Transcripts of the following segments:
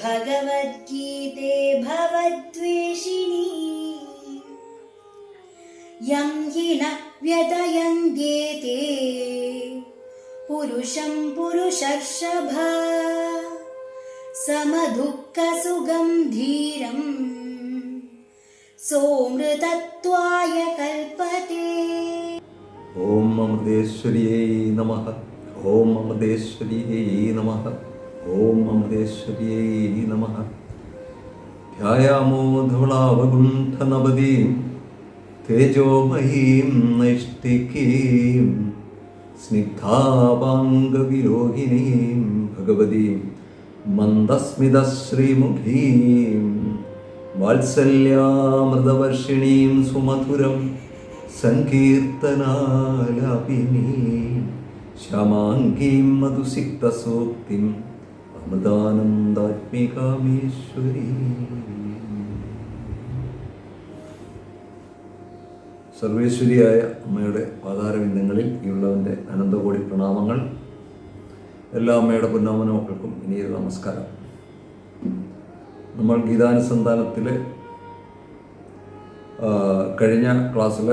ഭഗവദ്ഗീതേ ഭവദ്വേഷിണീ യം ഹി ന വ്യതയന്ത്യേതേ പുരുഷം പുരുഷർഷഭ സമദുഃഖസുഖം ധീരം സോമൃതത്വായ കൽപ്പതേ. ഓം അമൃതേശ്വരിയേ നമഃ. ഓം അമൃതേശ്വരിയേ നമഃ. ഓം അമൃതേശ്വരിയേ നമഃ. ധ്യായാമോ ധവളാവകുണ്ഠനവതീം തേജോമയീം നൈഷ്ഠികീം സ്നിഗ്ധാപാംഗവിരോഹിണീം ഭഗവതീം മന്ദസ്മിതശ്രീമുഖീം വാത്സല്യാമൃതവർഷിണീം സുമധുരം സങ്കീർത്തനാലാപിനീം ശ്യാമാംഗീം മധുസിക്തസൂക്തിം അമൃതാനന്ദാത്മികാമീശ്വരീ. സർവേശ്വരിയായ അമ്മയുടെ പാതാരവിന്ദങ്ങളിൽ ഈയുള്ളവൻ്റെ അനന്തകോടി പ്രണാമങ്ങൾ. എല്ലാ അമ്മയുടെ പൊന്നാമന മക്കൾക്കും ഇനിയൊരു നമസ്കാരം. നമ്മൾ ഗീതാനുസന്ധാനത്തിൽ കഴിഞ്ഞ ക്ലാസ്സിൽ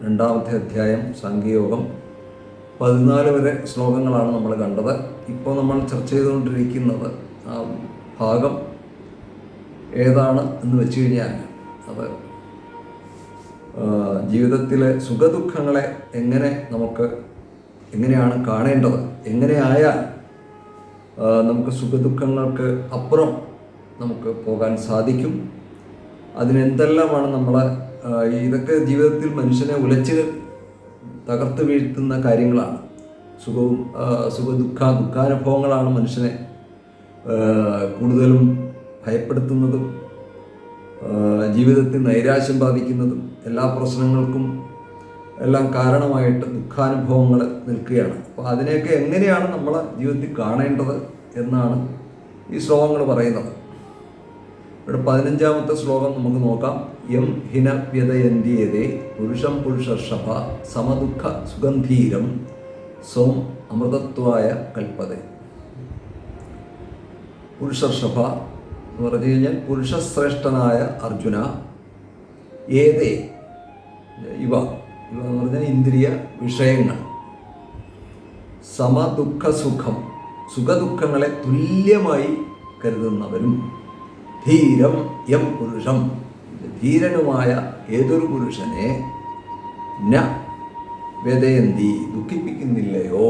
രണ്ടാമത്തെ അധ്യായം സാംഖ്യയോഗം 14 വരെ ശ്ലോകങ്ങളാണ് നമ്മൾ കണ്ടത്. ഇപ്പോൾ നമ്മൾ ചർച്ച ചെയ്തുകൊണ്ടിരിക്കുന്നത് ആ ഭാഗം ഏതാണ് എന്ന് വെച്ച് കഴിഞ്ഞാൽ അത് ജീവിതത്തിലെ സുഖദുഃഖങ്ങളെ എങ്ങനെയാണ് കാണേണ്ടത്, എങ്ങനെയായാൽ നമുക്ക് സുഖദുഃഖങ്ങൾക്ക് അപ്പുറം നമുക്ക് പോകാൻ സാധിക്കും, അതിനെന്തെല്ലാമാണ് ഇതൊക്കെ ജീവിതത്തിൽ മനുഷ്യനെ ഉലച്ച് തകർത്ത് വീഴ്ത്തുന്ന കാര്യങ്ങളാണ്. ദുഃഖാനുഭവങ്ങളാണ് മനുഷ്യനെ കൂടുതലും ഭയപ്പെടുത്തുന്നതും ജീവിതത്തിൽ നൈരാശ്യം ബാധിക്കുന്നതും എല്ലാ പ്രശ്നങ്ങൾക്കും എല്ലാം കാരണമായിട്ട് ദുഃഖാനുഭവങ്ങൾ നിൽക്കുകയാണ്. അപ്പോൾ അതിനെയൊക്കെ എങ്ങനെയാണ് നമ്മൾ ജീവിതത്തിൽ കാണേണ്ടത് എന്നാണ് ഈ ശ്ലോകങ്ങൾ പറയുന്നത്. ഇവിടെ 15ാമത്തെ ശ്ലോകം നമുക്ക് നോക്കാം. യം ഹിന വ്യതയന്ത്യേതേ പുരുഷം പുരുഷർഷഭ സമദുഃഖ സുഗന്ധീരം സോം അമൃതത്വായ കൽപ്പതേ. പുരുഷർഷഭ എന്ന് പറഞ്ഞു കഴിഞ്ഞാൽ പുരുഷശ്രേഷ്ഠനായ അർജുന, ഏതേ ഇവ എന്ന് പറഞ്ഞാൽ ഇന്ദ്രിയ വിഷയങ്ങൾ, സമദുഃഖസുഖം സുഖദുഃഖങ്ങളെ തുല്യമായി കരുതുന്നവരും, ധീരം യം പുരുഷം ധീരനുമായ ഏതൊരു പുരുഷനെ ന വ്യതയന്തി ദുഃഖിപ്പിക്കുന്നില്ലയോ,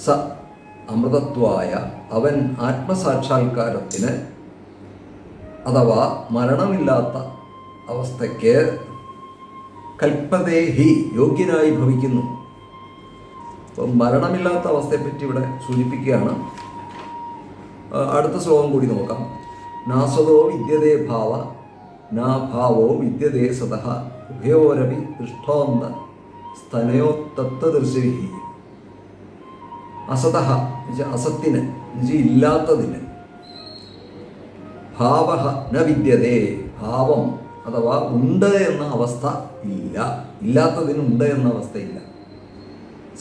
സ അമൃതത്വായ അവൻ ആത്മസാക്ഷാത്കാരത്തിന് അഥവാ മരണമില്ലാത്ത അവസ്ഥയ്ക്ക് കൽപ്പതേഹി യോഗ്യനായി ഭവിക്കുന്നു. അപ്പം മരണമില്ലാത്ത അവസ്ഥയെപ്പറ്റി ഇവിടെ സൂചിപ്പിക്കുകയാണ്. അടുത്ത ശ്ലോകം കൂടി നോക്കാം. നാസതോ വിദ്യതേ ഭാവ നാ ഭാവോ വിദ്യതേ സതഃ ഉഭയോരപി ദൃഷ്ടോന്ത സ്തനയോ തത്വദർശിഹി. അസതഃ അസത്തിന് ഇല്ലാത്തതിന്, ഭാവ ന വിദ്യതേ ഭാവം അഥവാ ഉണ്ട് എന്ന അവസ്ഥ ഇല്ല, ഇല്ലാത്തതിന് ഉണ്ട് എന്ന അവസ്ഥയില്ല.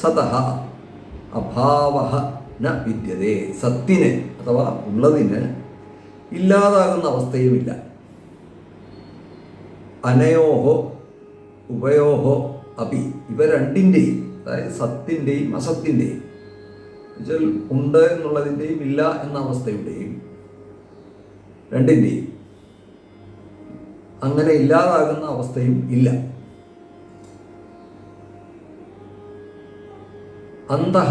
സതഃ അഭാവ ന വിദ്യതേ സത്തിന് അഥവാ ഉള്ളതിന് ഇല്ലാതാകുന്ന അവസ്ഥയുമില്ല. അനയോഹോ ഉഭയോഹോ അപി ഇവ രണ്ടിൻ്റെയും, അതായത് സത്തിൻ്റെയും അസത്തിൻ്റെയും എന്നുവെച്ചാൽ ഉണ്ട് എന്നുള്ളതിൻ്റെയും ഇല്ല എന്ന അവസ്ഥയുടെയും രണ്ടിൻ്റെയും അങ്ങനെ ഇല്ലാതാകുന്ന അവസ്ഥയും ഇല്ല. അന്തഃ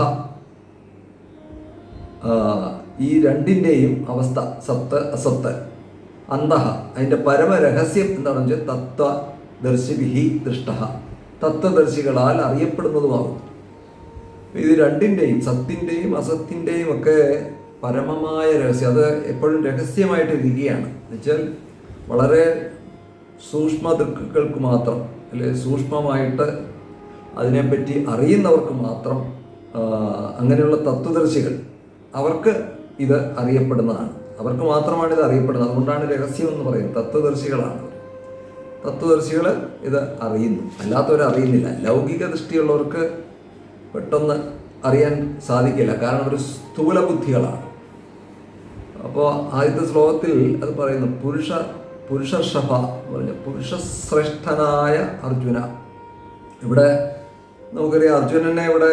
ഈ രണ്ടിൻ്റെയും അവസ്ഥ സത്ത് അസത്ത്. അന്തഃ അതിൻ്റെ പരമരഹസ്യം എന്താണെന്ന് വെച്ചാൽ തത്വദർശിഭിഹി ദൃഷ്ട തത്വദർശികളാൽ അറിയപ്പെടുന്നതുമാകും. ഇത് രണ്ടിൻ്റെയും സത്തിൻ്റെയും അസത്തിൻ്റെയും ഒക്കെ പരമമായ രഹസ്യം, അത് എപ്പോഴും രഹസ്യമായിട്ട് ഇരിക്കുകയാണ്. എന്നുവെച്ചാൽ വളരെ സൂക്ഷ്മ ദൃക്കുകൾക്ക് മാത്രം, അല്ലെങ്കിൽ സൂക്ഷ്മമായിട്ട് അതിനെപ്പറ്റി അറിയുന്നവർക്ക് മാത്രം, അങ്ങനെയുള്ള തത്വദർശികൾ അവർക്ക് ഇത് അറിയപ്പെടുന്നതാണ്, അവർക്ക് മാത്രമാണ് ഇത് അറിയപ്പെടുന്നത്. അതുകൊണ്ടാണ് രഹസ്യം എന്ന് പറയുന്നത്. തത്വദർശികളാണ്. തത്വദർശികൾ ഇത് അറിയുന്നു, അല്ലാത്തവർ അറിയുന്നില്ല. ലൗകിക ദൃഷ്ടിയുള്ളവർക്ക് പെട്ടെന്ന് അറിയാൻ സാധിക്കില്ല, കാരണം ഒരു സ്ഥൂല ബുദ്ധികളാണ്. അപ്പോൾ ആദ്യത്തെ ശ്ലോകത്തിൽ അത് പറയുന്നു പുരുഷർഷഭ എന്ന് പറഞ്ഞ പുരുഷശ്രേഷ്ഠനായ അർജുന. ഇവിടെ നമുക്കറിയാം അർജുനനെ ഇവിടെ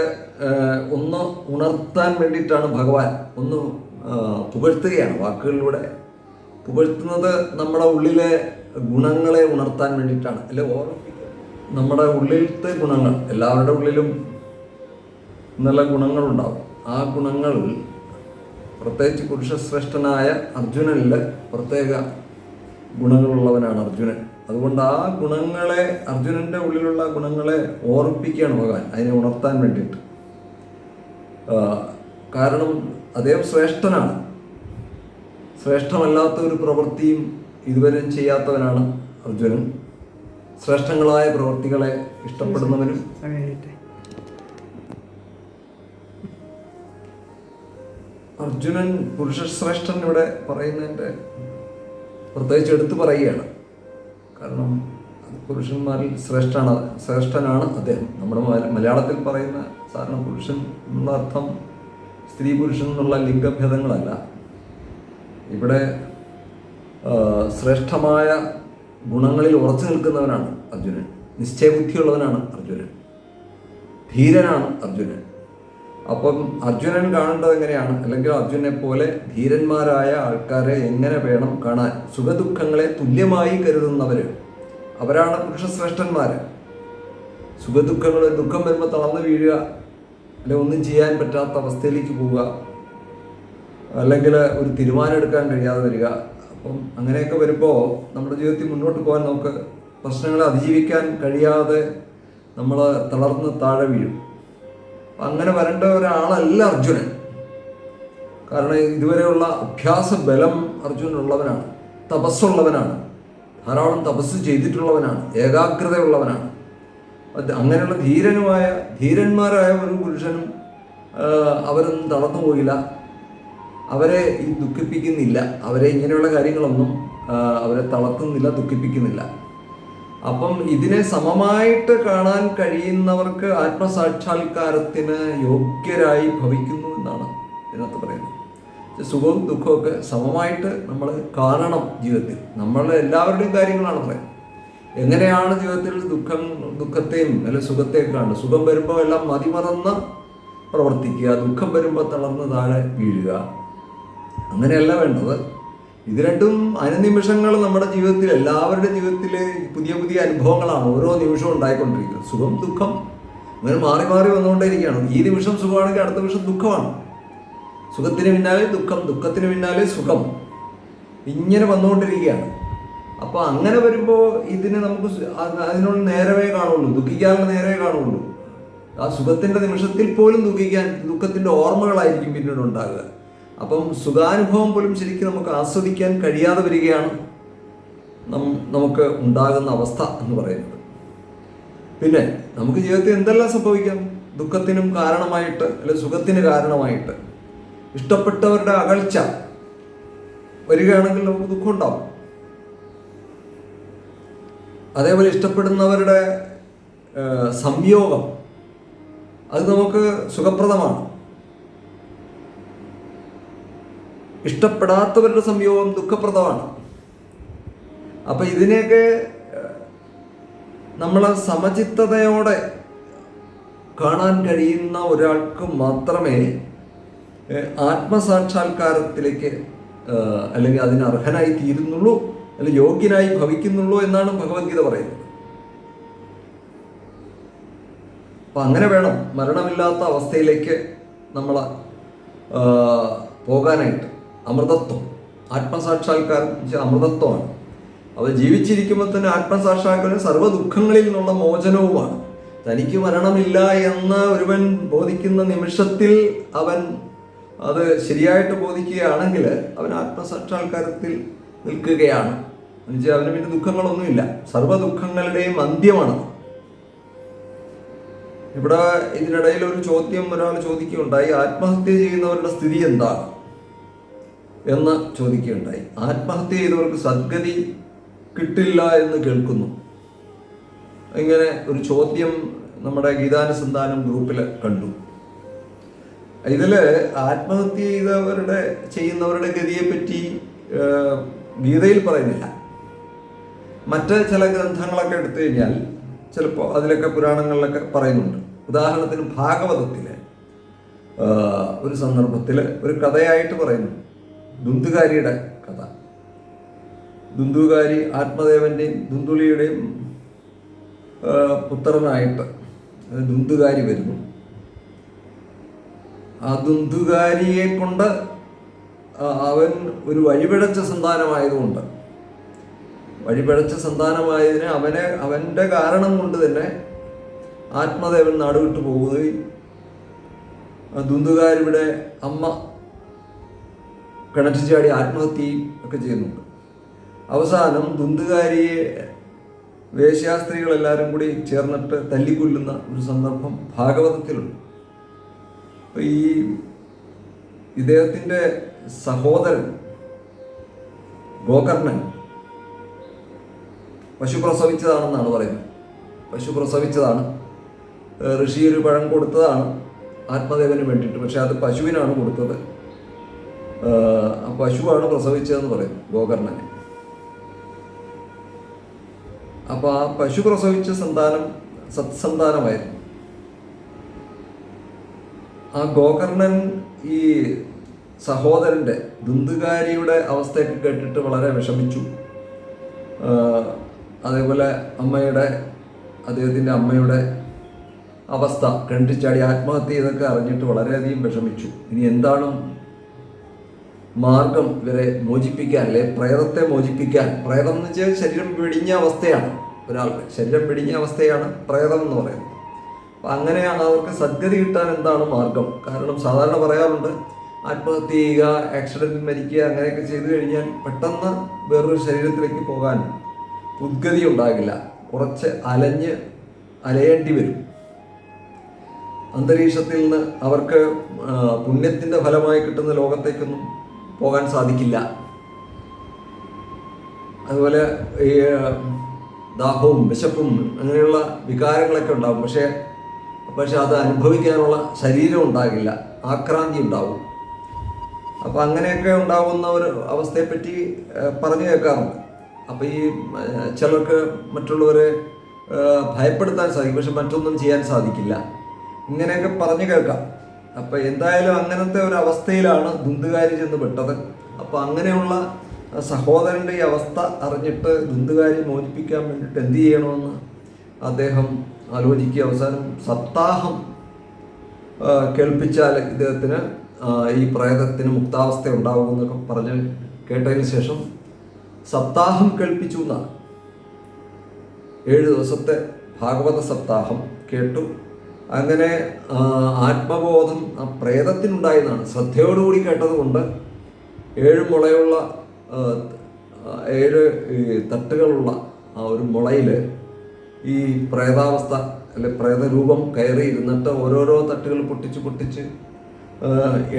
ഒന്ന് ഉണർത്താൻ വേണ്ടിയിട്ടാണ് ഭഗവാൻ ഒന്ന് പുകഴ്ത്തുകയാണ്. വാക്കുകളിലൂടെ പുകഴ്ത്തുന്നത് നമ്മുടെ ഉള്ളിലെ ഗുണങ്ങളെ ഉണർത്താൻ വേണ്ടിയിട്ടാണ്, അല്ലെ ഓർമ്മിപ്പിക്കുക. നമ്മുടെ ഉള്ളിലത്തെ ഗുണങ്ങൾ, എല്ലാവരുടെ ഉള്ളിലും നല്ല ഗുണങ്ങളുണ്ടാവും. ആ ഗുണങ്ങൾ പ്രത്യേകിച്ച് പുരുഷശ്രേഷ്ഠനായ അർജുനനിൽ പ്രത്യേക ഗുണങ്ങളുള്ളവനാണ് അർജുനൻ. അതുകൊണ്ട് ആ ഗുണങ്ങളെ, അർജുനൻ്റെ ഉള്ളിലുള്ള ഗുണങ്ങളെ ഓർമ്മിപ്പിക്കുകയാണ് ഭഗവാൻ, അതിനെ ഉണർത്താൻ വേണ്ടിയിട്ട്. കാരണം അദ്ദേഹം ശ്രേഷ്ഠനാണ്. ശ്രേഷ്ഠമല്ലാത്ത ഒരു പ്രവൃത്തിയും ഇതുവരെ ചെയ്യാത്തവനാണ് അർജുനൻ. ശ്രേഷ്ഠങ്ങളായ പ്രവൃത്തികളെ ഇഷ്ടപ്പെടുന്നവനും അർജുനൻ പുരുഷശ്രേഷ്ഠൻ ഇവിടെ പറയുന്നതിൻ്റെ പ്രത്യേകിച്ച് എടുത്തു പറയുകയാണ്. കാരണം പുരുഷന്മാരിൽ ശ്രേഷ്ഠനാണ് അദ്ദേഹം. നമ്മുടെ മലയാളത്തിൽ പറയുന്ന സാധാരണ പുരുഷൻ എന്നുള്ള അർത്ഥം സ്ത്രീ പുരുഷൻ എന്നുള്ള ലിംഗഭേദങ്ങളല്ല. ഇവിടെ ശ്രേഷ്ഠമായ ഗുണങ്ങളിൽ ഉറച്ചു നിൽക്കുന്നവനാണ് അർജുനൻ. നിശ്ചയബുദ്ധിയുള്ളവനാണ് അർജുനൻ. ധീരനാണ് അർജുനൻ. അപ്പം അർജുനൻ കാണേണ്ടത് എങ്ങനെയാണ്, അല്ലെങ്കിൽ അർജുനെ പോലെ ധീരന്മാരായ ആൾക്കാരെ എങ്ങനെ വേണം കാണാൻ? സുഖദുഃഖങ്ങളെ തുല്യമായി കരുതുന്നവർ, അവരാണ് പുരുഷശ്രേഷ്ഠന്മാർ. ദുഃഖം വരുമ്പോൾ തളർന്നു വീഴുക, അല്ലെങ്കിൽ ഒന്നും ചെയ്യാൻ പറ്റാത്ത അവസ്ഥയിലേക്ക് പോവുക, അല്ലെങ്കിൽ ഒരു തീരുമാനം എടുക്കാൻ കഴിയാതെ വരിക. അപ്പം അങ്ങനെയൊക്കെ വരുമ്പോൾ നമ്മുടെ ജീവിതത്തിൽ മുന്നോട്ട് പോകാൻ നമുക്ക് പ്രശ്നങ്ങളെ അതിജീവിക്കാൻ കഴിയാതെ നമ്മൾ തളർന്ന് താഴെ വീഴും. അങ്ങനെ വരേണ്ട ഒരാളല്ല അർജുനൻ. കാരണം ഇതുവരെയുള്ള അഭ്യാസ ബലം അർജുനുള്ളവനാണ്, തപസ്സുള്ളവനാണ്, ധാരാളം തപസ് ചെയ്തിട്ടുള്ളവനാണ്, ഏകാഗ്രതയുള്ളവനാണ്. അങ്ങനെയുള്ള ധീരന്മാരായ ഒരു പുരുഷനും അവരൊന്നും തളർന്നു പോയില്ല, അവരെ ദുഃഖിപ്പിക്കുന്നില്ല, അവരെ ഇങ്ങനെയുള്ള കാര്യങ്ങളൊന്നും അവരെ തളർത്തുന്നില്ല, ദുഃഖിപ്പിക്കുന്നില്ല. അപ്പം ഇതിനെ സമമായിട്ട് കാണാൻ കഴിയുന്നവർക്ക് ആത്മസാക്ഷാത്കാരത്തിന് യോഗ്യരായി ഭവിക്കുന്നു എന്നാണ് ഇതിനകത്ത് പറയുന്നത്. സുഖവും ദുഃഖമൊക്കെ സമമായിട്ട് നമ്മൾ കാണണം ജീവിതത്തിൽ. നമ്മളെ എല്ലാവരുടെയും കാര്യങ്ങളാണ് പറയുന്നത്. എങ്ങനെയാണ് ജീവിതത്തിൽ ദുഃഖത്തെയും അല്ലെങ്കിൽ സുഖത്തെയും കാണുന്നത്? സുഖം വരുമ്പോൾ എല്ലാം മതിമറന്ന് പ്രവർത്തിക്കുക, ദുഃഖം വരുമ്പോൾ തളർന്ന് താഴെ വീഴുക, അങ്ങനെയല്ല വേണ്ടത്. ഇത് രണ്ടും അനുനിമിഷങ്ങൾ നമ്മുടെ ജീവിതത്തിൽ, എല്ലാവരുടെ ജീവിതത്തിൽ പുതിയ പുതിയ അനുഭവങ്ങളാണ് ഓരോ നിമിഷവും ഉണ്ടായിക്കൊണ്ടിരിക്കുന്നത്. സുഖം ദുഃഖം അങ്ങനെ മാറി മാറി വന്നുകൊണ്ടേയിരിക്കുകയാണ്. ഈ നിമിഷം സുഖമാണെങ്കിൽ അടുത്ത നിമിഷം ദുഃഖമാണ്. സുഖത്തിന് പിന്നാലെ ദുഃഖം, ദുഃഖത്തിന് പിന്നാലെ സുഖം, ഇങ്ങനെ വന്നുകൊണ്ടിരിക്കുകയാണ്. അപ്പോൾ അങ്ങനെ വരുമ്പോൾ ഇതിന് നമുക്ക് അതിനുള്ള നേരമേ കാണുള്ളൂ, ദുഃഖിക്കാനുള്ള നേരമേ കാണുള്ളൂ. ആ സുഖത്തിൻ്റെ നിമിഷത്തിൽ പോലും ദുഃഖത്തിൻ്റെ ഓർമ്മകളായിരിക്കും പിന്നീട് ഉണ്ടാകുക. അപ്പം സുഖാനുഭവം പോലും ശരിക്കും നമുക്ക് ആസ്വദിക്കാൻ കഴിയാതെ വരികയാണ് നമുക്ക് ഉണ്ടാകുന്ന അവസ്ഥ എന്ന് പറയുന്നത്. പിന്നെ നമുക്ക് ജീവിതത്തിൽ എന്തെല്ലാം സംഭവിക്കാം? ദുഃഖത്തിനും കാരണമായിട്ട്, അല്ലെങ്കിൽ സുഖത്തിന് കാരണമായിട്ട് ഇഷ്ടപ്പെട്ടവരുടെ അകൽച്ച വരികയാണെങ്കിൽ നമുക്ക് ദുഃഖം ഉണ്ടാവും. അതേപോലെ ഇഷ്ടപ്പെടുന്നവരുടെ സംയോഗം, അത് നമുക്ക് സുഖപ്രദമാണ്. ഇഷ്ടപ്പെടാത്തവരുടെ സംയോഗം ദുഃഖപ്രദമാണ്. അപ്പം ഇതിനെയൊക്കെ നമ്മൾ സമചിത്തതയോടെ കാണാൻ കഴിയുന്ന ഒരാൾക്ക് മാത്രമേ ആത്മസാക്ഷാത്കാരത്തിലേക്ക് അല്ലെങ്കിൽ അതിന് അർഹനായി തീരുന്നുള്ളൂ, അല്ലെങ്കിൽ യോഗ്യനായി ഭവിക്കുന്നുള്ളൂ എന്നാണ് ഭഗവത്ഗീത പറയുന്നത്. അപ്പം അങ്ങനെ വേണം മരണമില്ലാത്ത അവസ്ഥയിലേക്ക് നമ്മൾ പോകാനായിട്ട്. അമൃതത്വം, ആത്മസാക്ഷാത്കാരം അമൃതത്വമാണ്. അവ ജീവിച്ചിരിക്കുമ്പോൾ തന്നെ ആത്മസാക്ഷാത്കാരം സർവ്വ ദുഃഖങ്ങളിൽ നിന്നുള്ള മോചനവുമാണ്. തനിക്ക് മരണമില്ല എന്ന് ഒരുവൻ ബോധിക്കുന്ന നിമിഷത്തിൽ അവൻ അത് ശരിയായിട്ട് ബോധിക്കുകയാണെങ്കിൽ അവൻ ആത്മസാക്ഷാത്കാരത്തിൽ നിൽക്കുകയാണ്. എന്നുവെച്ചാൽ അവന് പിന്നെ ദുഃഖങ്ങളൊന്നുമില്ല, സർവ്വ ദുഃഖങ്ങളുടെയും അന്ത്യമാണ്. ഇവിടെ ഇതിനിടയിൽ ഒരു ചോദ്യം ഒരാൾ ചോദിക്കുകയുണ്ടായി, ആത്മഹത്യ ചെയ്യുന്നവരുടെ സ്ഥിതി എന്താണ് എന്ന് ചോദിക്കുകയുണ്ടായി. ആത്മഹത്യ ചെയ്തവർക്ക് സദ്ഗതി കിട്ടില്ല എന്ന് കേൾക്കുന്നു. ഇങ്ങനെ ഒരു ചോദ്യം നമ്മുടെ ഗീതാനുസന്ധാനം ഗ്രൂപ്പിൽ കണ്ടു. ഇതിൽ ആത്മഹത്യ ചെയ്യുന്നവരുടെ ഗതിയെപ്പറ്റി ഗീതയിൽ പറയുന്നില്ല. മറ്റ് ചില ഗ്രന്ഥങ്ങളൊക്കെ എടുത്തു കഴിഞ്ഞാൽ ചിലപ്പോൾ അതിലൊക്കെ പുരാണങ്ങളിലൊക്കെ പറയുന്നുണ്ട്. ഉദാഹരണത്തിന് ഭാഗവതത്തിലെ ഒരു സന്ദർഭത്തിൽ ഒരു കഥയായിട്ട് പറയുന്നു, ദുന്ദുകാരിയുടെ കഥ. ദുന്ദുകാരി ആത്മദേവൻ്റെയും ദുന്ദുളിയുടെയും പുത്രനായിട്ട് ദുന്ദുകാരി വരുന്നു. ആ ദുന്ദുകാരിയെ കൊണ്ട് അവൻ ഒരു വഴിപിഴച്ച സന്താനമായതുകൊണ്ട്, വഴിപിഴച്ച സന്താനമായതിന് അവൻ്റെ കാരണം കൊണ്ട് തന്നെ ആത്മദേവൻ നാടുവിട്ടു പോവുകയും ദുന്ദുകാരിയുടെ അമ്മ കിണറ്റിൽ ചാടി ആത്മഹത്യയും ഒക്കെ ചെയ്യുന്നുണ്ട്. അവസാനം ദുന്ദുകാരിയെ വേശ്യാസ്ത്രീകളെല്ലാവരും കൂടി ചേർന്നിട്ട് തല്ലിക്കൊല്ലുന്ന ഒരു സന്ദർഭം ഭാഗവതത്തിലുണ്ട്. അപ്പോൾ ഇദ്ദേഹത്തിൻ്റെ സഹോദരൻ ഗോകർണൻ പശു പ്രസവിച്ചതാണെന്നാണ് പറയുന്നത്. പശു പ്രസവിച്ചതാണ്, ഋഷി ഒരു പഴം കൊടുത്തതാണ് ആത്മദേവന് വേണ്ടിയിട്ട്. പക്ഷെ അത് പശുവിനാണ് കൊടുത്തത്. ആ പശുവാണ് പ്രസവിച്ചതെന്ന് പറയുന്നു ഗോകർണനെ. അപ്പോൾ ആ പശു പ്രസവിച്ച സന്താനം സത്സന്താനമായിരുന്നു. ആ ഗോകർണൻ ഈ സഹോദരൻ്റെ ദുന്ദുകാരിയുടെ അവസ്ഥയൊക്കെ കേട്ടിട്ട് വളരെ വിഷമിച്ചു. അതേപോലെ അദ്ദേഹത്തിൻ്റെ അമ്മയുടെ അവസ്ഥ കണ്ടിച്ചാടി ആത്മഹത്യ ചെയ്തൊക്കെ അറിഞ്ഞിട്ട് വളരെയധികം വിഷമിച്ചു. ഇനി എന്താണ് മാർഗം ഇവരെ മോചിപ്പിക്കാൻ, അല്ലെ പ്രേതത്തെ മോചിപ്പിക്കാൻ? പ്രേതം എന്ന് വെച്ചാൽ ശരീരം വെടിഞ്ഞ അവസ്ഥയാണ്, ഒരാളുടെ ശരീരം വെടിഞ്ഞ അവസ്ഥയാണ് പ്രേതം എന്ന് പറയുന്നത്. അപ്പം അങ്ങനെയാണ് അവർക്ക് സദ്ഗതി കിട്ടാൻ എന്താണ് മാർഗം? കാരണം സാധാരണ പറയാറുണ്ട്, ആത്മഹത്യ ചെയ്യുക, ആക്സിഡൻറ്റിൽ മരിക്കുക, അങ്ങനെയൊക്കെ ചെയ്തു കഴിഞ്ഞാൽ പെട്ടെന്ന് വേറൊരു ശരീരത്തിലേക്ക് പോകാൻ ഉദ്ഗതി ഉണ്ടാകില്ല, കുറച്ച് അലയേണ്ടി വരും. അന്തരീക്ഷത്തിൽ നിന്ന് അവർക്ക് പുണ്യത്തിൻ്റെ ഫലമായി കിട്ടുന്ന ലോകത്തേക്കൊന്നും പോകാൻ സാധിക്കില്ല. അതുപോലെ ഈ ദാഹവും വിശപ്പും അങ്ങനെയുള്ള വികാരങ്ങളൊക്കെ ഉണ്ടാകും. പക്ഷെ അത് അനുഭവിക്കാനുള്ള ശരീരം ഉണ്ടാകില്ല, ആക്രാന്തി ഉണ്ടാവും. അപ്പം അങ്ങനെയൊക്കെ ഉണ്ടാകുന്ന ഒരു അവസ്ഥയെപ്പറ്റി പറഞ്ഞു കേൾക്കാറുണ്ട്. അപ്പം ഈ ചിലർക്ക് മറ്റുള്ളവരെ ഭയപ്പെടുത്താൻ സാധിക്കും, പക്ഷെ മറ്റൊന്നും ചെയ്യാൻ സാധിക്കില്ല, ഇങ്ങനെയൊക്കെ പറഞ്ഞു കേൾക്കാം. അപ്പം എന്തായാലും അങ്ങനത്തെ ഒരു അവസ്ഥയിലാണ് ദുന്ദുകാരി ചെന്ന് പെട്ടത്. അപ്പം അങ്ങനെയുള്ള സഹോദരൻ്റെ ഈ അവസ്ഥ അറിഞ്ഞിട്ട് ദുന്ദുകാരി മോചിപ്പിക്കാൻ വേണ്ടിയിട്ട് എന്ത് ചെയ്യണമെന്ന് അദ്ദേഹം ആലോചിക്കുക. അവസാനം സപ്താഹം കേൾപ്പിച്ചാൽ ഇദ്ദേഹത്തിന് ഈ പ്രേതത്തിന് മുക്താവസ്ഥ ഉണ്ടാകും എന്നൊക്കെ പറഞ്ഞ് കേട്ടതിന് ശേഷം സപ്താഹം കേൾപ്പിച്ചു എന്നാണ്. 7 ദിവസത്തെ ഭാഗവത സപ്താഹം കേട്ടു. അങ്ങനെ ആത്മബോധം ആ പ്രേതത്തിനുണ്ടായതാണ്. ശ്രദ്ധയോടുകൂടി കേട്ടതുകൊണ്ട് 7 മുളയുള്ള 7 തട്ടുകളുള്ള ആ ഒരു മുളയിൽ ഈ പ്രേതാവസ്ഥ അല്ലെ പ്രേതരൂപം കയറി ഇരുന്നിട്ട് ഓരോരോ തട്ടുകൾ പൊട്ടിച്ച്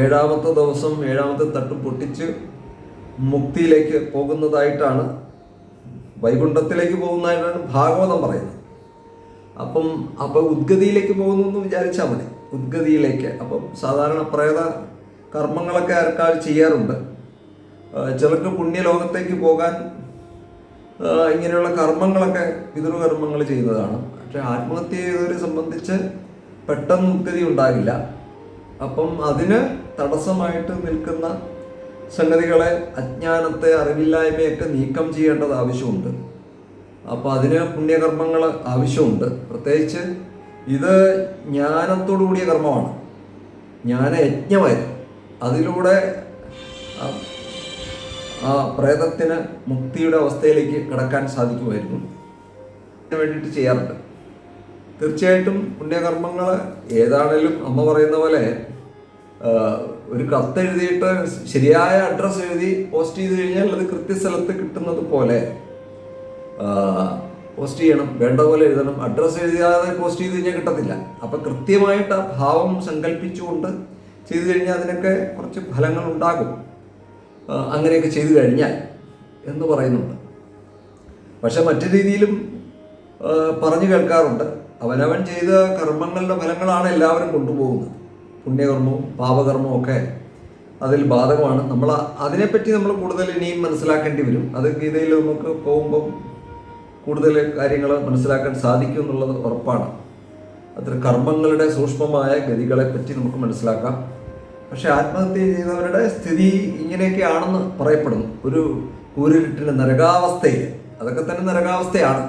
7ാമത്തെ ദിവസം 7ാമത്തെ തട്ട് പൊട്ടിച്ച് മുക്തിയിലേക്ക് പോകുന്നതായിട്ടാണ്, വൈകുണ്ഠത്തിലേക്ക് പോകുന്നതായിട്ടാണ് ഭാഗവതം പറയുന്നത്. അപ്പം ഉദ്ഗതിയിലേക്ക് പോകുന്നു എന്ന് വിചാരിച്ചാൽ മതി, ഉദ്ഗതിയിലേക്ക്. അപ്പം സാധാരണ പ്രേത കർമ്മങ്ങളൊക്കെ ആൾക്കാർ ചെയ്യാറുണ്ട്. ചിലർക്ക് പുണ്യലോകത്തേക്ക് പോകാൻ ഇങ്ങനെയുള്ള കർമ്മങ്ങളൊക്കെ പിതൃകർമ്മങ്ങൾ ചെയ്യുന്നതാണ്. പക്ഷെ ആത്മഹത്യ ചെയ്തവരെ സംബന്ധിച്ച് പെട്ടെന്ന് ഉദ്ഗതി ഉണ്ടാകില്ല. അപ്പം അതിന് തടസ്സമായിട്ട് നിൽക്കുന്ന സംഗതികളെ, അജ്ഞാനത്തെ, അറിവില്ലായ്മയൊക്കെ നീക്കം ചെയ്യേണ്ടത് ആവശ്യമുണ്ട്. അപ്പോൾ അതിന് പുണ്യകർമ്മങ്ങൾ ആവശ്യമുണ്ട്. പ്രത്യേകിച്ച് ഇത് ജ്ഞാനത്തോടു കൂടിയ കർമ്മമാണ്, ജ്ഞാനയജ്ഞമായിരുന്നു. അതിലൂടെ ആ പ്രേതത്തിന് മുക്തിയുടെ അവസ്ഥയിലേക്ക് കടക്കാൻ സാധിക്കുമായിരുന്നു. അതിന് വേണ്ടിയിട്ട് ചെയ്യാറുണ്ട്. തീർച്ചയായിട്ടും പുണ്യകർമ്മങ്ങൾ ഏതാണേലും അമ്മ പറയുന്ന പോലെ ഒരു കത്ത് എഴുതിയിട്ട് ശരിയായ അഡ്രസ്സ് എഴുതി പോസ്റ്റ് ചെയ്ത് കഴിഞ്ഞാൽ അത് കൃത്യസ്ഥലത്ത് കിട്ടുന്നത് പോലെ പോസ്റ്റ് ചെയ്യണം, വേണ്ട പോലെ എഴുതണം. അഡ്രസ്സ് എഴുതാതെ പോസ്റ്റ് ചെയ്ത് കഴിഞ്ഞാൽ കിട്ടത്തില്ല. അപ്പം കൃത്യമായിട്ട് ആ ഭാവം സങ്കല്പിച്ചുകൊണ്ട് ചെയ്തു കഴിഞ്ഞാൽ അതിനൊക്കെ കുറച്ച് ഫലങ്ങൾ ഉണ്ടാകും, അങ്ങനെയൊക്കെ ചെയ്തു കഴിഞ്ഞാൽ എന്ന് പറയുന്നുണ്ട്. പക്ഷെ മറ്റു രീതിയിലും പറഞ്ഞു കേൾക്കാറുണ്ട്, അവനവൻ ചെയ്ത കർമ്മങ്ങളുടെ ഫലങ്ങളാണ് എല്ലാവരും കൊണ്ടുപോകുന്നത്. പുണ്യകർമ്മവും പാപകർമ്മവും ഒക്കെ അതിൽ ബാധകമാണ്. അതിനെപ്പറ്റി നമ്മൾ കൂടുതൽ ഇനിയും മനസ്സിലാക്കേണ്ടി വരും. അത് ഗീതയിൽ നമുക്ക് പോകുമ്പം കൂടുതൽ കാര്യങ്ങൾ മനസ്സിലാക്കാൻ സാധിക്കും എന്നുള്ളത് ഉറപ്പാണ്. അത്ര കർമ്മങ്ങളുടെ സൂക്ഷ്മമായ ഗതികളെപ്പറ്റി നമുക്ക് മനസ്സിലാക്കാം. പക്ഷെ ആത്മഹത്യ ചെയ്തവരുടെ സ്ഥിതി ഇങ്ങനെയൊക്കെയാണെന്ന് പറയപ്പെടുന്നു. ഒരു കൂരിരുട്ടിൻ്റെ നരകാവസ്ഥയിൽ, അതൊക്കെ തന്നെ നരകാവസ്ഥയാണ്.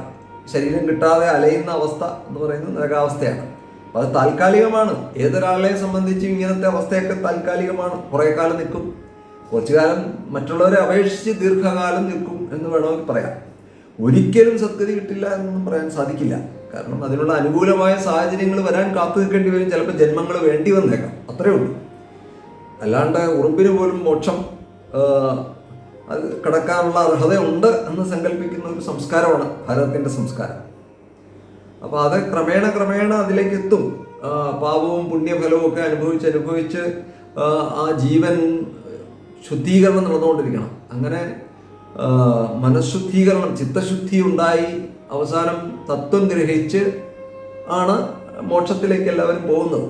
ശരീരം കിട്ടാതെ അലയുന്ന അവസ്ഥ എന്ന് പറയുന്നത് നരകാവസ്ഥയാണ്. അപ്പോൾ അത് താൽക്കാലികമാണ്. ഏതൊരാളെ സംബന്ധിച്ചും ഇങ്ങനത്തെ അവസ്ഥയൊക്കെ താൽക്കാലികമാണ്. കുറേ കാലം നിൽക്കും, കുറച്ചു കാലം മറ്റുള്ളവരെ അപേക്ഷിച്ച് ദീർഘകാലം നിൽക്കും എന്ന് വേണമെങ്കിൽ പറയാം. ഒരിക്കലും സദ്ഗതി കിട്ടില്ല എന്നൊന്നും പറയാൻ സാധിക്കില്ല. കാരണം അതിനുള്ള അനുകൂലമായ സാഹചര്യങ്ങൾ വരാൻ കാത്തു നിൽക്കേണ്ടി വരും. ചിലപ്പോൾ ജന്മങ്ങൾ വേണ്ടി വന്നേക്കാം, അത്രയേ ഉള്ളൂ. അല്ലാണ്ട് ഉറുമ്പിന് പോലും മോക്ഷം അത് കടക്കാനുള്ള അർഹതയുണ്ട് എന്ന് സങ്കല്പിക്കുന്ന ഒരു സംസ്കാരമാണ് ഭാരതത്തിൻ്റെ സംസ്കാരം. അപ്പോൾ അത് ക്രമേണ അതിലേക്ക് എത്തും. പാപവും പുണ്യഫലവും ഒക്കെ അനുഭവിച്ച് ആ ജീവൻ ശുദ്ധീകരണം നടന്നുകൊണ്ടിരിക്കണം. അങ്ങനെ മനഃശുദ്ധീകരണം, ചിത്തശുദ്ധി ഉണ്ടായി അവസാനം തത്വം ഗ്രഹിച്ച് ആണ് മോക്ഷത്തിലേക്ക് എല്ലാവരും പോകുന്നത്.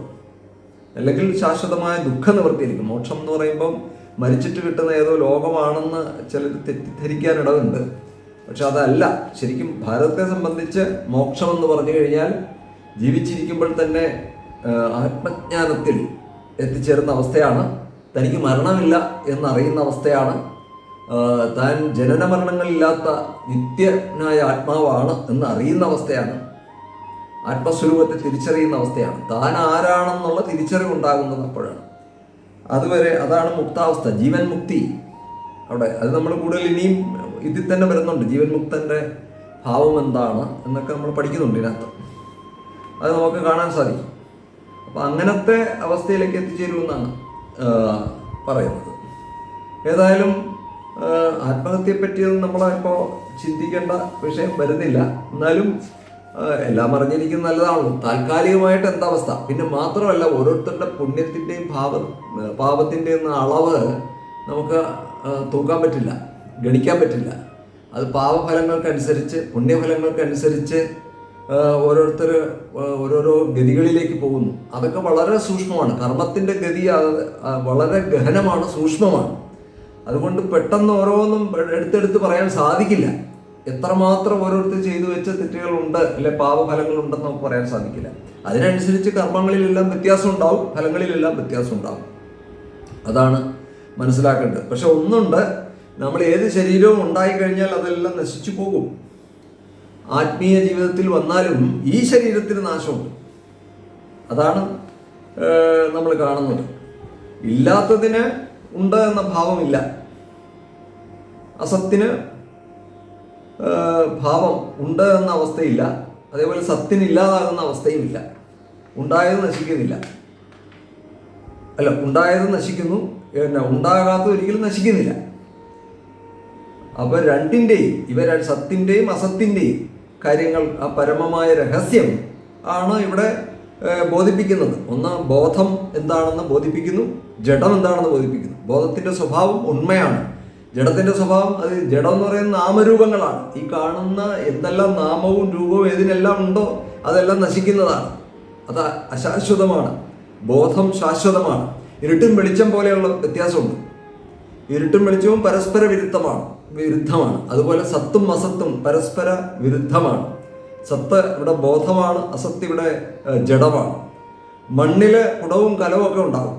അല്ലെങ്കിൽ ശാശ്വതമായ ദുഃഖനിവൃത്തിയിരിക്കും. മോക്ഷം എന്ന് പറയുമ്പം മരിച്ചിട്ട് കിട്ടുന്ന ഏതോ ലോകമാണെന്ന് ചിലർ തെറ്റിദ്ധരിക്കാനിടവുണ്ട്. പക്ഷെ അതല്ല. ശരിക്കും ഭാരതത്തെ സംബന്ധിച്ച് മോക്ഷം എന്ന് പറഞ്ഞു കഴിഞ്ഞാൽ ജീവിച്ചിരിക്കുമ്പോൾ തന്നെ ആത്മജ്ഞാനത്തിൽ എത്തിച്ചേരുന്ന അവസ്ഥയാണ്. തനിക്ക് മരണമില്ല എന്നറിയുന്ന അവസ്ഥയാണ്. താൻ ജനന മരണങ്ങളില്ലാത്ത നിത്യനായ ആത്മാവാണ് എന്ന് അറിയുന്ന അവസ്ഥയാണ്. ആത്മസ്വരൂപത്തെ തിരിച്ചറിയുന്ന അവസ്ഥയാണ്. താൻ ആരാണെന്നുള്ള തിരിച്ചറിവുണ്ടാകുന്നത് അപ്പോഴാണ്. അതുവരെ അതാണ് മുക്താവസ്ഥ, ജീവൻ മുക്തി. അവിടെ അത് നമ്മൾ കൂടുതൽ ഇനിയും ഇതിൽ തന്നെ വരുന്നുണ്ട്. ജീവൻ മുക്തൻ്റെ ഭാവം എന്താണ് എന്നൊക്കെ നമ്മൾ പഠിക്കുന്നുണ്ട് ഇതിനകത്ത്. അത് നമുക്ക് കാണാൻ സാധിക്കും. അപ്പം അങ്ങനത്തെ അവസ്ഥയിലേക്ക് എത്തിച്ചേരുമെന്നാണ് പറയുന്നത്. ഏതായാലും ആത്മഹത്യയെപ്പറ്റിയൊന്നും നമ്മളിപ്പോൾ ചിന്തിക്കേണ്ട വിഷയം വരുന്നില്ല. എന്നാലും എല്ലാം അറിഞ്ഞിരിക്കുന്നത് നല്ലതാണല്ലോ. താൽക്കാലികമായിട്ട് എന്താ അവസ്ഥ. പിന്നെ മാത്രമല്ല, ഓരോരുത്തരുടെ പുണ്യത്തിൻ്റെയും പാപത്തിൻ്റെയും അളവ് നമുക്ക് തൂക്കാൻ പറ്റില്ല, ഗണിക്കാൻ പറ്റില്ല. അത് പാപഫലങ്ങൾക്കനുസരിച്ച് പുണ്യഫലങ്ങൾക്കനുസരിച്ച് ഓരോരുത്തർ ഓരോരോ ഗതികളിലേക്ക് പോകുന്നു. അതൊക്കെ വളരെ സൂക്ഷ്മമാണ്. കർമ്മത്തിൻ്റെ ഗതി വളരെ ഗഹനമാണ്, സൂക്ഷ്മമാണ്. അതുകൊണ്ട് പെട്ടെന്ന് ഓരോന്നും എടുത്തെടുത്ത് പറയാൻ സാധിക്കില്ല. എത്രമാത്രം ഓരോരുത്തർ ചെയ്തു വെച്ച തെറ്റുകളുണ്ട്, അല്ലെ പാപഫലങ്ങളുണ്ടെന്ന് നമുക്ക് പറയാൻ സാധിക്കില്ല. അതിനനുസരിച്ച് കർമ്മങ്ങളിലെല്ലാം വ്യത്യാസം ഉണ്ടാവും, ഫലങ്ങളിലെല്ലാം വ്യത്യാസം ഉണ്ടാവും. അതാണ് മനസ്സിലാക്കേണ്ടത്. പക്ഷെ ഒന്നുണ്ട്, നമ്മൾ ഏത് ശരീരവും ഉണ്ടായിക്കഴിഞ്ഞാൽ അതെല്ലാം നശിച്ചു പോകും. ആത്മീയ ജീവിതത്തിൽ വന്നാലും ഈ ശരീരത്തിന് നാശമുണ്ട്. അതാണ് നമ്മൾ കാണുന്നത്. ഇല്ലാത്തതിന് ഉണ്ട് എന്ന ഭാവമില്ല, അസത്തിന് ഭാവം ഉണ്ട് എന്ന അവസ്ഥയില്ല. അതേപോലെ സത്തിന് ഇല്ലാതാകുന്ന അവസ്ഥയുമില്ല. ഉണ്ടായത് നശിക്കുന്നില്ല, അല്ല ഉണ്ടായത് നശിക്കുന്നു, ഉണ്ടാകാത്തത് ഒരിക്കലും നശിക്കുന്നില്ല. അപ്പോൾ രണ്ടിൻ്റെയും സത്തിൻ്റെയും അസത്തിൻ്റെയും കാര്യങ്ങൾ, ആ പരമമായ രഹസ്യം ആണ് ഇവിടെ ബോധിപ്പിക്കുന്നത്. ഒന്ന് ബോധം എന്താണെന്ന് ബോധിപ്പിക്കുന്നു, ജഡം എന്താണെന്ന് ബോധിപ്പിക്കുന്നു. ബോധത്തിൻ്റെ സ്വഭാവം ഉണ്മയാണ്, ജഡത്തിൻ്റെ സ്വഭാവം അത് ജഡം എന്ന് പറയുന്ന നാമരൂപങ്ങളാണ്. ഈ കാണുന്ന എന്തെല്ലാം നാമവും രൂപവും ഏതിനെല്ലാം ഉണ്ടോ അതെല്ലാം നശിക്കുന്നതാണ്. അത് അശാശ്വതമാണ്. ബോധം ശാശ്വതമാണ്. ഇരുട്ടും വെളിച്ചം പോലെയുള്ള വ്യത്യാസമുണ്ട്. ഇരുട്ടും വെളിച്ചവും പരസ്പര വിരുദ്ധമാണ്. അതുപോലെ സത്തും അസത്തും പരസ്പര വിരുദ്ധമാണ്. സത്ത് ഇവിടെ ബോധമാണ്, അസത്ത് ഇവിടെ ജഡമാണ്. മണ്ണില് കുടവും കലവും ഒക്കെ ഉണ്ടാകും.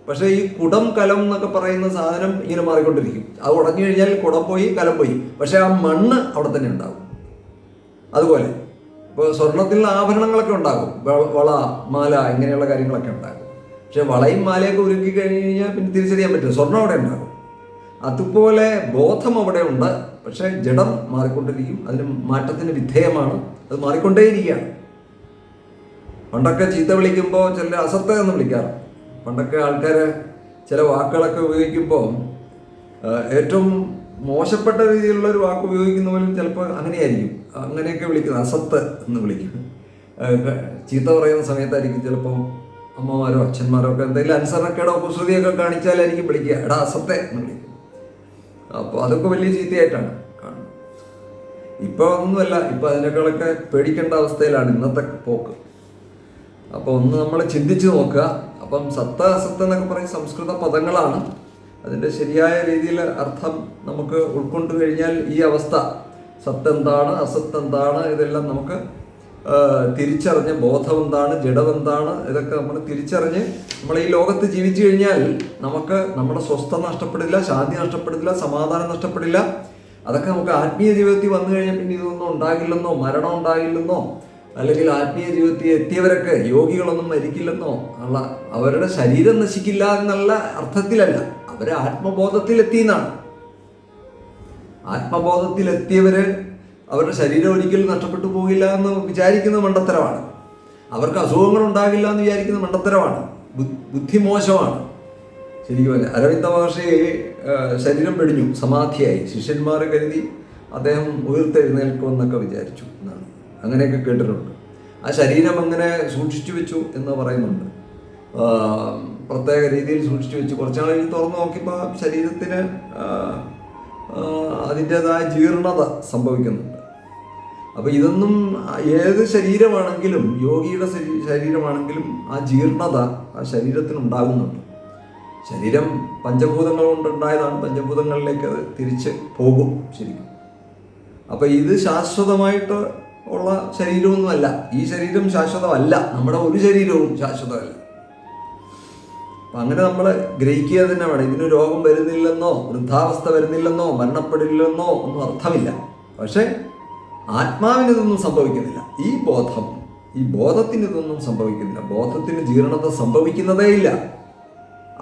പക്ഷേ ഈ കുടം കലം എന്നൊക്കെ പറയുന്ന സാധനം ഇങ്ങനെ മാറിക്കൊണ്ടിരിക്കും. അത് ഉടഞ്ഞു കഴിഞ്ഞാൽ കുടം പോയി, കലം പോയി. പക്ഷെ ആ മണ്ണ് അവിടെ തന്നെ ഉണ്ടാകും. അതുപോലെ ഇപ്പോൾ സ്വർണത്തിലുള്ള ആഭരണങ്ങളൊക്കെ ഉണ്ടാകും, വള, മാല, ഇങ്ങനെയുള്ള കാര്യങ്ങളൊക്കെ ഉണ്ടാകും. പക്ഷെ വളയും മാലയൊക്കെ ഉരുക്കി കഴിഞ്ഞ് കഴിഞ്ഞാൽ പിന്നെ തിരിച്ചറിയാൻ പറ്റും, സ്വർണം അവിടെ ഉണ്ടാകും. അതുപോലെ ബോധം അവിടെ ഉണ്ട്. പക്ഷേ ജഡം മാറിക്കൊണ്ടിരിക്കും, അതിന് മാറ്റത്തിന് വിധേയമാണ്, അത് മാറിക്കൊണ്ടേയിരിക്കുകയാണ്. പണ്ടൊക്കെ ചീത്ത വിളിക്കുമ്പോൾ ചില അസത്ത് എന്ന് വിളിക്കാറ്. പണ്ടൊക്കെ ആൾക്കാർ ചില വാക്കുകളൊക്കെ ഉപയോഗിക്കുമ്പോൾ ഏറ്റവും മോശപ്പെട്ട രീതിയിലുള്ള ഒരു വാക്ക് ഉപയോഗിക്കുന്ന പോലും ചിലപ്പോൾ അങ്ങനെയായിരിക്കും. അങ്ങനെയൊക്കെ വിളിക്കുന്നത് അസത്ത് എന്ന് വിളിക്കും. ചീത്ത പറയുന്ന സമയത്തായിരിക്കും ചിലപ്പോൾ അമ്മമാരോ അച്ഛന്മാരോ ഒക്കെ എന്തെങ്കിലും അനുസരണക്കേടോ കുസൃതിയൊക്കെ കാണിച്ചാലായിരിക്കും വിളിക്കുക, എടാ അസത്തെ എന്ന് വിളിക്കും. അപ്പോൾ അതൊക്കെ വലിയ ചീത്തയായിട്ടാണ് കാണുന്നത്. ഇപ്പോൾ ഒന്നുമല്ല, ഇപ്പോൾ അതിനേക്കാളൊക്കെ പേടിക്കേണ്ട അവസ്ഥയിലാണ് ഇന്നത്തെ പോക്ക്. അപ്പോൾ ഒന്ന് നമ്മൾ ചിന്തിച്ച് നോക്കുക. അപ്പം സത്ത് അസത്ത് എന്നൊക്കെ പറയും സംസ്കൃത പദങ്ങളാണ്. അതിൻ്റെ ശരിയായ രീതിയിൽ അർത്ഥം നമുക്ക് ഉൾക്കൊണ്ടു കഴിഞ്ഞാൽ ഈ അവസ്ഥ സത്ത് എന്താണ്, അസത്ത് എന്താണ്, ഇതെല്ലാം നമുക്ക് തിരിച്ചറിഞ്ഞ് ബോധം എന്താണ്, ജഡം എന്താണ്, ഇതൊക്കെ നമ്മൾ തിരിച്ചറിഞ്ഞ് നമ്മൾ ഈ ലോകത്ത് ജീവിച്ചു കഴിഞ്ഞാൽ നമുക്ക് നമ്മുടെ സ്വസ്ഥത നഷ്ടപ്പെടില്ല, ശാന്തി നഷ്ടപ്പെടില്ല, സമാധാനം നഷ്ടപ്പെടില്ല. അതൊക്കെ നമുക്ക് ആത്മീയ ജീവിതത്തിൽ വന്നു കഴിഞ്ഞാൽ പിന്നെ ഇതൊന്നും ഉണ്ടാകില്ലെന്നോ, മരണം ഉണ്ടാകില്ലെന്നോ, അല്ലെങ്കിൽ ആത്മീയ ജീവിതത്തിൽ എത്തിയവരൊക്കെ യോഗികളൊന്നും മരിക്കില്ലെന്നോ ഉള്ള, അവരുടെ ശരീരം നശിക്കില്ല എന്നുള്ള അർത്ഥത്തിലല്ല, അവരെ ആത്മബോധത്തിലെത്തിയെന്നാണ്. ആത്മബോധത്തിലെത്തിയവര് അവരുടെ ശരീരം ഒരിക്കലും നഷ്ടപ്പെട്ടു പോകില്ല എന്ന് വിചാരിക്കുന്ന മണ്ടത്തരമാണ്. അവർക്ക് അസുഖങ്ങൾ ഉണ്ടാകില്ല എന്ന് വിചാരിക്കുന്ന മണ്ടത്തരമാണ്, ബുദ്ധിമോശമാണ്. ശരിക്കും അരവിന്ദ മഹർഷി ശരീരം വെടിഞ്ഞു, സമാധിയായി. ശിഷ്യന്മാർ കരുതി അദ്ദേഹം ഉയർത്തെഴുന്നേൽക്കുമെന്നൊക്കെ വിചാരിച്ചു എന്നാണ്, അങ്ങനെയൊക്കെ കേട്ടിട്ടുണ്ട്. ആ ശരീരം അങ്ങനെ സൂക്ഷിച്ചു വെച്ചു എന്ന് പറയുന്നുണ്ട്. പ്രത്യേക രീതിയിൽ സൂക്ഷിച്ചു വെച്ചു. കുറച്ചാൾ കഴിഞ്ഞ് തുറന്നു നോക്കിയപ്പോൾ ശരീരത്തിന് അതിൻ്റെതായ ജീർണത സംഭവിക്കുന്നുണ്ട്. അപ്പോൾ ഇതൊന്നും ഏത് ശരീരമാണെങ്കിലും, യോഗിയുടെ ശരീരമാണെങ്കിലും ആ ജീർണത ആ ശരീരത്തിനുണ്ടാകുന്നുണ്ട്. ശരീരം പഞ്ചഭൂതങ്ങൾ കൊണ്ടുണ്ടായതാണ്, പഞ്ചഭൂതങ്ങളിലേക്ക് അത് തിരിച്ച് പോകും ശരിക്കും. അപ്പം ഇത് ശാശ്വതമായിട്ട് ഉള്ള ശരീരമൊന്നുമല്ല. ഈ ശരീരം ശാശ്വതമല്ല, നമ്മുടെ ഒരു ശരീരവും ശാശ്വതമല്ല. അപ്പം അങ്ങനെ നമ്മൾ ഗ്രഹിക്കുക തന്നെ വേണം. ഇതിന് രോഗം വരുന്നില്ലെന്നോ, വൃദ്ധാവസ്ഥ വരുന്നില്ലെന്നോ, മരണപ്പെടില്ലെന്നോ ഒന്നും അർത്ഥമില്ല. പക്ഷേ ആത്മാവിന് ഇതൊന്നും സംഭവിക്കുന്നില്ല. ഈ ബോധത്തിന് ഇതൊന്നും സംഭവിക്കുന്നില്ല. ബോധത്തിന് ജീർണത സംഭവിക്കുന്നതേ ഇല്ല.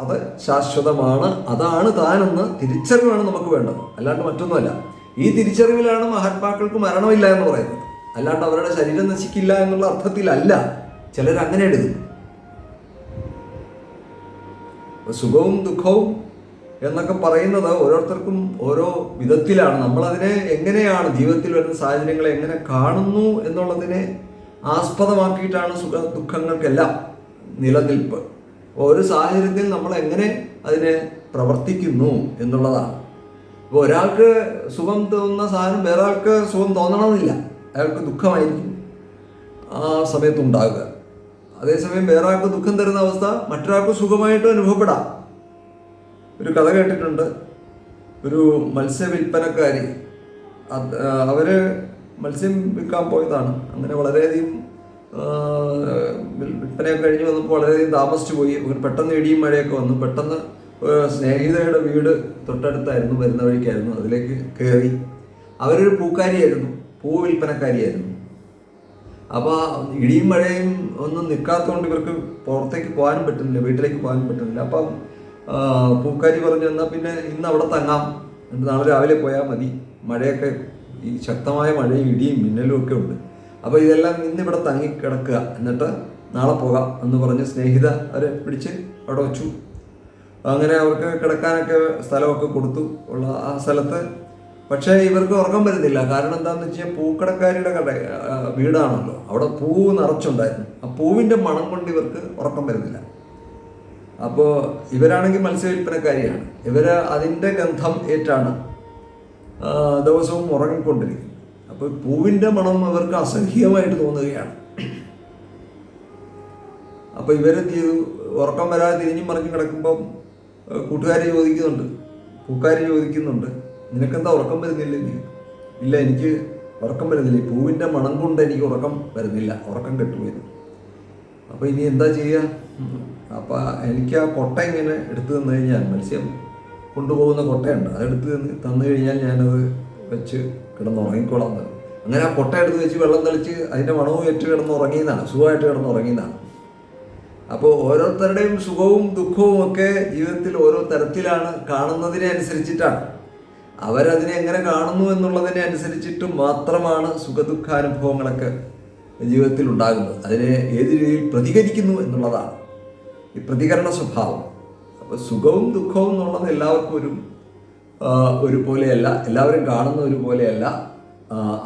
അത് ശാശ്വതമാണ്, അതാണ് താനെന്ന് തിരിച്ചറിവാണ് നമുക്ക് വേണ്ടത്, അല്ലാണ്ട് മറ്റൊന്നുമല്ല. ഈ തിരിച്ചറിവിലാണ് മഹാത്മാക്കൾക്ക് മരണമില്ല എന്ന് പറയുന്നത്, അല്ലാണ്ട് അവരുടെ ശരീരം നശിക്കില്ല എന്നുള്ള അർത്ഥത്തിലല്ല ചിലരങ്ങനെ എടുക്കുന്നു. സുഖവും ദുഃഖവും എന്നൊക്കെ പറയുന്നത് ഓരോരുത്തർക്കും ഓരോ വിധത്തിലാണ്. നമ്മളതിനെ എങ്ങനെയാണ് ജീവിതത്തിൽ വരുന്ന സാഹചര്യങ്ങളെ എങ്ങനെ കാണുന്നു എന്നുള്ളതിനെ ആസ്പദമാക്കിയിട്ടാണ് സുഖ ദുഃഖങ്ങൾക്കെല്ലാം നിലനിൽപ്പ്. ഒരു സാഹചര്യത്തിൽ നമ്മൾ എങ്ങനെ അതിനെ പ്രവർത്തിക്കുന്നു എന്നുള്ളതാണ്. ഇപ്പോൾ ഒരാൾക്ക് സുഖം തോന്നുന്ന സാധനം വേറെ ആൾക്ക് സുഖം തോന്നണമെന്നില്ല, അയാൾക്ക് ദുഃഖമായിരിക്കും ആ സമയത്തുണ്ടാകുക. അതേസമയം വേറെ ആൾക്ക് ദുഃഖം തരുന്ന അവസ്ഥ മറ്റൊരാൾക്ക് സുഖമായിട്ട് അനുഭവപ്പെടാം. ഒരു കഥ കേട്ടിട്ടുണ്ട്. ഒരു മത്സ്യവില്പനക്കാരി, അവർ മത്സ്യം വിൽക്കാൻ പോയതാണ്. അങ്ങനെ വളരെയധികം വിൽപ്പനയൊക്കെ കഴിഞ്ഞ് വന്നപ്പോൾ വളരെയധികം താമസിച്ചു പോയി. പെട്ടെന്ന് ഇടിയും മഴയൊക്കെ വന്നു. പെട്ടെന്ന് സ്നേഹിതയുടെ വീട് തൊട്ടടുത്തായിരുന്നു, വരുന്ന വഴിക്കായിരുന്നു. അതിലേക്ക് കയറി. അവരൊരു പൂക്കാരിയായിരുന്നു, പൂ വിൽപ്പനക്കാരിയായിരുന്നു. അപ്പോൾ ഇടിയും മഴയും ഒന്നും നിൽക്കാത്തതുകൊണ്ട് ഇവർക്ക് പുറത്തേക്ക് പോകാനും പറ്റുന്നില്ല, വീട്ടിലേക്ക് പോകാനും പറ്റുന്നില്ല. അപ്പം പൂക്കാരി പറഞ്ഞു, എന്നാൽ പിന്നെ ഇന്ന് അവിടെ തങ്ങാം, എന്നിട്ട് നാളെ രാവിലെ പോയാൽ മതി. മഴയൊക്കെ, ഈ ശക്തമായ മഴയും ഇടിയും മിന്നലും ഒക്കെ ഉണ്ട്. അപ്പോൾ ഇതെല്ലാം ഇന്നിവിടെ തങ്ങിക്കിടക്കുക, എന്നിട്ട് നാളെ പോകാം എന്ന് പറഞ്ഞ് സ്നേഹിത അവരെ പിടിച്ച് അവിടെ വച്ചു. അങ്ങനെ അവർക്ക് കിടക്കാനൊക്കെ സ്ഥലമൊക്കെ കൊടുത്തു ഉള്ള ആ സ്ഥലത്ത്. പക്ഷേ ഇവർക്ക് ഉറക്കം വരുന്നില്ല. കാരണം എന്താണെന്ന് വെച്ചാൽ പൂക്കടക്കാരിയുടെ വീടാണല്ലോ, അവിടെ പൂവ് നിറച്ചുണ്ടായിരുന്നു. ആ പൂവിൻ്റെ മണം കൊണ്ട് ഇവർക്ക് ഉറക്കം വരുന്നില്ല. അപ്പോൾ ഇവരാണെങ്കിൽ മത്സ്യവില്പനക്കാരിയാണ്. ഇവര് അതിൻ്റെ ഗന്ധം ഏറ്റാണ് ദിവസവും ഉറങ്ങിക്കൊണ്ടിരിക്കുന്നത്. അപ്പോൾ പൂവിൻ്റെ മണം അവർക്ക് അസഹ്യമായിട്ട് തോന്നുകയാണ്. അപ്പോൾ ഇവരെന്ത് ചെയ്തു, ഉറക്കം വരാതെ തിരിഞ്ഞും മറിഞ്ഞും കിടക്കുമ്പം കൂട്ടുകാരി ചോദിക്കുന്നുണ്ട്, നിനക്കെന്താ ഉറക്കം വരുന്നില്ല? ഇല്ല, എനിക്ക് ഉറക്കം വരുന്നില്ല, ഈ പൂവിൻ്റെ മണം കൊണ്ട് എനിക്ക് ഉറക്കം വരുന്നില്ല, ഉറക്കം കെട്ടുപോയിരുന്നു. അപ്പോൾ ഇനി എന്താ ചെയ്യുക? അപ്പോൾ എനിക്ക് ആ കൊട്ട ഇങ്ങനെ എടുത്തു തന്നു കഴിഞ്ഞാൽ, മത്സ്യം കൊണ്ടുപോകുന്ന കൊട്ടയുണ്ട്, അതെടുത്ത് തന്നു കഴിഞ്ഞാൽ ഞാനത് വെച്ച് കിടന്നുറങ്ങിക്കോളാം. അങ്ങനെ ആ കൊട്ട എടുത്ത് വെച്ച് വെള്ളം തളിച്ച് അതിൻ്റെ മണവും ഏറ്റ് കിടന്നുറങ്ങിയെന്നാണ്, സുഖമായിട്ട് കിടന്നുറങ്ങിയെന്നാണ്. അപ്പോൾ ഓരോരുത്തരുടെയും സുഖവും ദുഃഖവും ഒക്കെ ജീവിതത്തിൽ ഓരോ തരത്തിലാണ്, കാണുന്നതിനെ അനുസരിച്ചിട്ടാണ്. അവരതിനെ എങ്ങനെ കാണുന്നു എന്നുള്ളതിനെ അനുസരിച്ചിട്ട് മാത്രമാണ് സുഖദുഃഖാനുഭവങ്ങളൊക്കെ ജീവിതത്തിൽ ഉണ്ടാകുന്നത്. അതിനെ ഏത് രീതിയിൽ പ്രതികരിക്കുന്നു എന്നുള്ളതാണ് ഈ പ്രതികരണ സ്വഭാവം. അപ്പോൾ സുഖവും ദുഃഖവും എന്നുള്ളത് എല്ലാവർക്കും ഒരുപോലെയല്ല, എല്ലാവരും കാണുന്ന ഒരുപോലെയല്ല.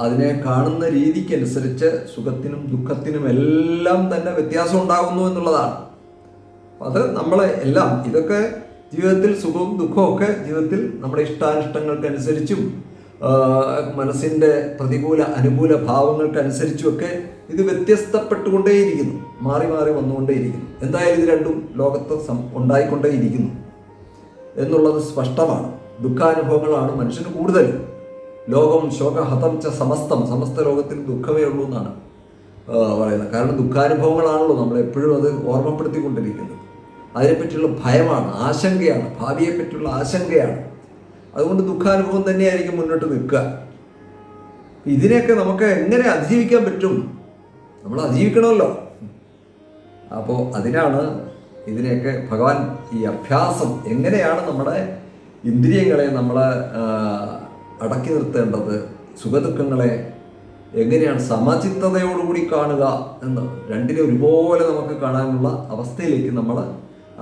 അതിനെ കാണുന്ന രീതിക്കനുസരിച്ച് സുഖത്തിനും ദുഃഖത്തിനും എല്ലാം തന്നെ വ്യത്യാസം ഉണ്ടാകുന്നു എന്നുള്ളതാണ്. അത് നമ്മളെ എല്ലാം, ഇതൊക്കെ ജീവിതത്തിൽ സുഖവും ദുഃഖവും ഒക്കെ ജീവിതത്തിൽ നമ്മുടെ ഇഷ്ടാനിഷ്ടങ്ങൾക്കനുസരിച്ചും മനസ്സിൻ്റെ പ്രതികൂല അനുകൂല ഭാവങ്ങൾക്കനുസരിച്ചുമൊക്കെ ഇത് വ്യത്യസ്തപ്പെട്ടുകൊണ്ടേയിരിക്കുന്നു, മാറി മാറി വന്നുകൊണ്ടേയിരിക്കുന്നു. എന്തായാലും ഇത് രണ്ടും ലോകത്ത് ഉണ്ടായിക്കൊണ്ടേയിരിക്കുന്നു എന്നുള്ളത് സ്പഷ്ടമാണ്. ദുഃഖാനുഭവങ്ങളാണ് മനുഷ്യന് കൂടുതൽ. ലോകം ശോകഹതം ച സമസ്ത ലോകത്തിൽ ദുഃഖമേ ഉള്ളൂ എന്നാണ് പറയുന്നത്. കാരണം ദുഃഖാനുഭവങ്ങളാണല്ലോ നമ്മളെപ്പോഴും അത് ഓർമ്മപ്പെടുത്തിക്കൊണ്ടിരിക്കുന്നത്. അതിനെപ്പറ്റിയുള്ള ഭയമാണ്, ആശങ്കയാണ്, ഭാവിയെപ്പറ്റിയുള്ള ആശങ്കയാണ്. അതുകൊണ്ട് ദുഃഖാനുഭവം തന്നെയായിരിക്കും മുന്നോട്ട് നിൽക്കുക. ഇതിനെയൊക്കെ നമുക്ക് എങ്ങനെ അതിജീവിക്കാൻ പറ്റും? നമ്മൾ അതിജീവിക്കണമല്ലോ. അപ്പോൾ അതിനാണ് ഇതിനെയൊക്കെ ഭഗവാൻ ഈ അഭ്യാസം, എങ്ങനെയാണ് നമ്മുടെ ഇന്ദ്രിയങ്ങളെ നമ്മൾ അടക്കി നിർത്തേണ്ടത്, സുഖദുഃഖങ്ങളെ എങ്ങനെയാണ് സമചിത്തതയോടുകൂടി കാണുക എന്ന്, രണ്ടിനെ ഒരുപോലെ നമുക്ക് കാണാനുള്ള അവസ്ഥയിലേക്ക് നമ്മൾ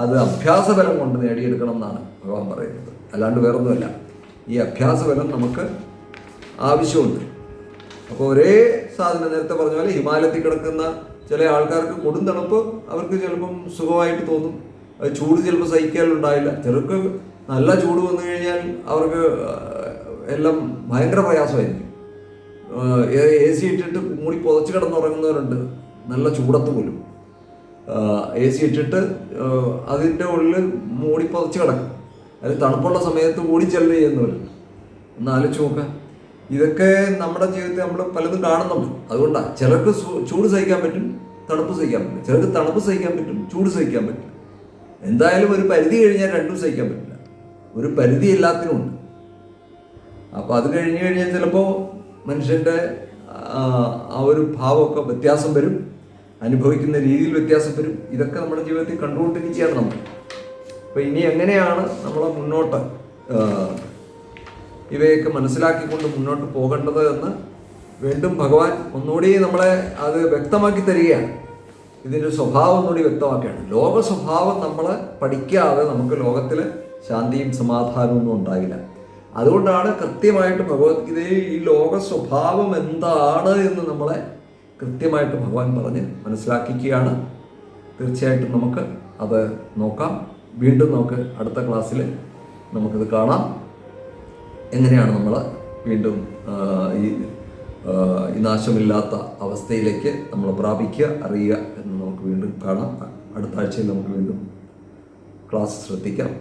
അത് അഭ്യാസബലം കൊണ്ട് നേടിയെടുക്കണം എന്നാണ് ഭഗവാൻ പറയുന്നത്. അല്ലാണ്ട് വേറൊന്നുമല്ല. ഈ അഭ്യാസബലം നമുക്ക് ആവശ്യമുണ്ട്. അപ്പോൾ ഒരേ സാധനം നേരത്തെ പറഞ്ഞ പോലെ ഹിമാലയത്തിൽ കിടക്കുന്ന ചില ആൾക്കാർക്ക് കൊടും തണുപ്പ് അവർക്ക് ചിലപ്പം സുഖമായിട്ട് തോന്നും, ചൂട് ചിലപ്പോൾ സഹിക്കാനുണ്ടാവില്ല. ചിലർക്ക് നല്ല ചൂട് വന്നു കഴിഞ്ഞാൽ അവർക്ക് എല്ലാം ഭയങ്കര പ്രയാസമായിരിക്കും. AC ഇട്ടിട്ട് മൂടി പുതച്ച് കിടന്നുറങ്ങുന്നവരുണ്ട്, നല്ല ചൂടത്ത് പോലും. AC ഇട്ടിട്ട് അതിൻ്റെ ഉള്ളിൽ മൂടി പുതച്ച് കിടക്കും. അത് തണുപ്പുള്ള സമയത്ത് ഓടിച്ചെല്ല് ചെയ്യുന്നവരുണ്ട്. ഒന്ന് ആലോചിച്ച് നോക്കാം. ഇതൊക്കെ നമ്മുടെ ജീവിതത്തിൽ നമ്മൾ പലതും കാണുന്നുണ്ട്. അതുകൊണ്ടാണ് ചിലർക്ക് ചൂട് സഹിക്കാൻ പറ്റും, തണുപ്പ് സഹിക്കാൻ പറ്റില്ല. ചിലർക്ക് തണുപ്പ് സഹിക്കാൻ പറ്റും, ചൂട് സഹിക്കാൻ പറ്റില്ല. എന്തായാലും ഒരു പരിധി കഴിഞ്ഞാൽ രണ്ടും സഹിക്കാൻ പറ്റില്ല. ഒരു പരിധി എല്ലാത്തിനും ഉണ്ട്. അപ്പോൾ അത് കഴിഞ്ഞ് കഴിഞ്ഞാൽ ചിലപ്പോൾ മനുഷ്യൻ്റെ ആ ഒരു ഭാവമൊക്കെ വ്യത്യാസം വരും, അനുഭവിക്കുന്ന രീതിയിൽ വ്യത്യാസം വരും. ഇതൊക്കെ നമ്മുടെ ജീവിതത്തിൽ കണ്ടുകൊണ്ടിരിക്കുകയാണ് നമ്മൾ. അപ്പോൾ ഇനി എങ്ങനെയാണ് നമ്മൾ മുന്നോട്ട് ഇവയൊക്കെ മനസ്സിലാക്കിക്കൊണ്ട് മുന്നോട്ട് പോകേണ്ടത് എന്ന് വീണ്ടും ഭഗവാൻ ഒന്നുകൂടി നമ്മളെ അത് വ്യക്തമാക്കി തരികയാണ്. ഇതിൻ്റെ സ്വഭാവം ഒന്നുകൂടി വ്യക്തമാക്കുകയാണ്. ലോക സ്വഭാവം നമ്മൾ പഠിക്കാതെ നമുക്ക് ലോകത്തിൽ ശാന്തിയും സമാധാനവും ഒന്നും ഉണ്ടാകില്ല. അതുകൊണ്ടാണ് കൃത്യമായിട്ട് ഭഗവത്ഗീതയിൽ ഈ ലോക സ്വഭാവം എന്താണ് എന്ന് നമ്മളെ കൃത്യമായിട്ട് ഭഗവാൻ പറഞ്ഞ് മനസ്സിലാക്കിക്കുകയാണ്. തീർച്ചയായിട്ടും നമുക്ക് അത് നോക്കാം. വീണ്ടും നമുക്ക് അടുത്ത ക്ലാസ്സിൽ നമുക്കിത് കാണാം. എങ്ങനെയാണ് നമ്മൾ വീണ്ടും ഈ നാശമില്ലാത്ത അവസ്ഥയിലേക്ക് നമ്മൾ പ്രാപിക്കുക, അറിയുക എന്ന് നമുക്ക് വീണ്ടും കാണാം. അടുത്ത ആഴ്ചയിൽ നമുക്ക് വീണ്ടും ക്ലാസ് ശ്രദ്ധിക്കാം.